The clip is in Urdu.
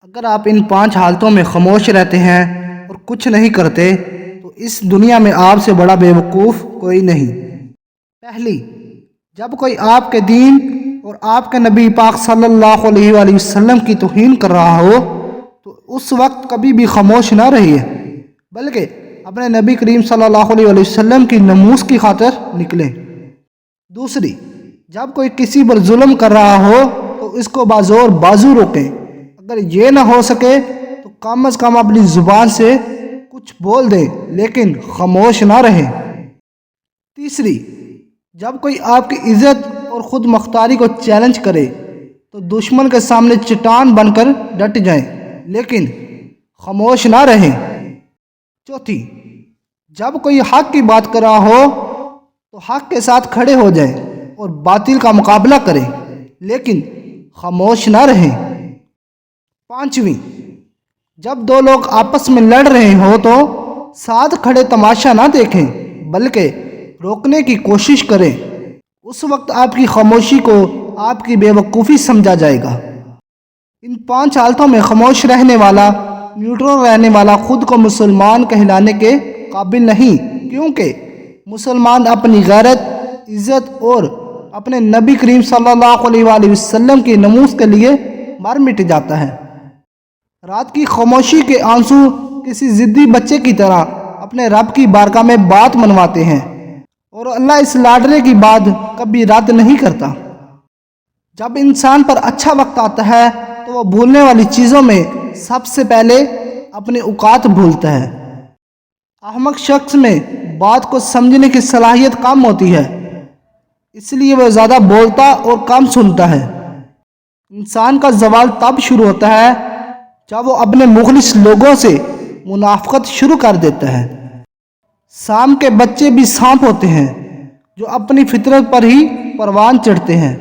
اگر آپ ان 5 حالتوں میں خاموش رہتے ہیں اور کچھ نہیں کرتے تو اس دنیا میں آپ سے بڑا بے وقوف کوئی نہیں۔ پہلی، جب کوئی آپ کے دین اور آپ کے نبی پاک صلی اللہ علیہ وآلہ وسلم کی توہین کر رہا ہو تو اس وقت کبھی بھی خاموش نہ رہیے، بلکہ اپنے نبی کریم صلی اللہ علیہ وآلہ وسلم کی ناموس کی خاطر نکلیں۔ دوسری، جب کوئی کسی پر ظلم کر رہا ہو تو اس کو بازور بازو روکیں، اگر یہ نہ ہو سکے تو کم از کم اپنی زبان سے کچھ بول دیں لیکن خاموش نہ رہیں۔ تیسری، جب کوئی آپ کی عزت اور خود مختاری کو چیلنج کرے تو دشمن کے سامنے چٹان بن کر ڈٹ جائیں لیکن خاموش نہ رہیں۔ چوتھی، جب کوئی حق کی بات کر رہا ہو تو حق کے ساتھ کھڑے ہو جائیں اور باطل کا مقابلہ کریں لیکن خاموش نہ رہیں۔ پانچویں، جب دو لوگ آپس میں لڑ رہے ہوں تو ساتھ کھڑے تماشا نہ دیکھیں بلکہ روکنے کی کوشش کریں، اس وقت آپ کی خاموشی کو آپ کی بے وقوفی سمجھا جائے گا۔ ان 5 حالتوں میں خاموش رہنے والا، نیوٹرل رہنے والا خود کو مسلمان کہلانے کے قابل نہیں، کیونکہ مسلمان اپنی غیرت، عزت اور اپنے نبی کریم صلی اللہ علیہ وآلہ وسلم کی ناموس کے لیے مر مٹ جاتا ہے۔ رات کی خاموشی کے آنسو کسی ضدی بچے کی طرح اپنے رب کی بارگاہ میں بات منواتے ہیں اور اللہ اس لاڈلے کی بات کبھی رد نہیں کرتا۔ جب انسان پر اچھا وقت آتا ہے تو وہ بھولنے والی چیزوں میں سب سے پہلے اپنے اوقات بھولتا ہے۔ احمق شخص میں بات کو سمجھنے کی صلاحیت کم ہوتی ہے، اس لیے وہ زیادہ بولتا اور کم سنتا ہے۔ انسان کا زوال تب شروع ہوتا ہے جب وہ اپنے مخلص لوگوں سے منافقت شروع کر دیتا ہے۔ سام کے بچے بھی سانپ ہوتے ہیں جو اپنی فطرت پر ہی پروان چڑھتے ہیں۔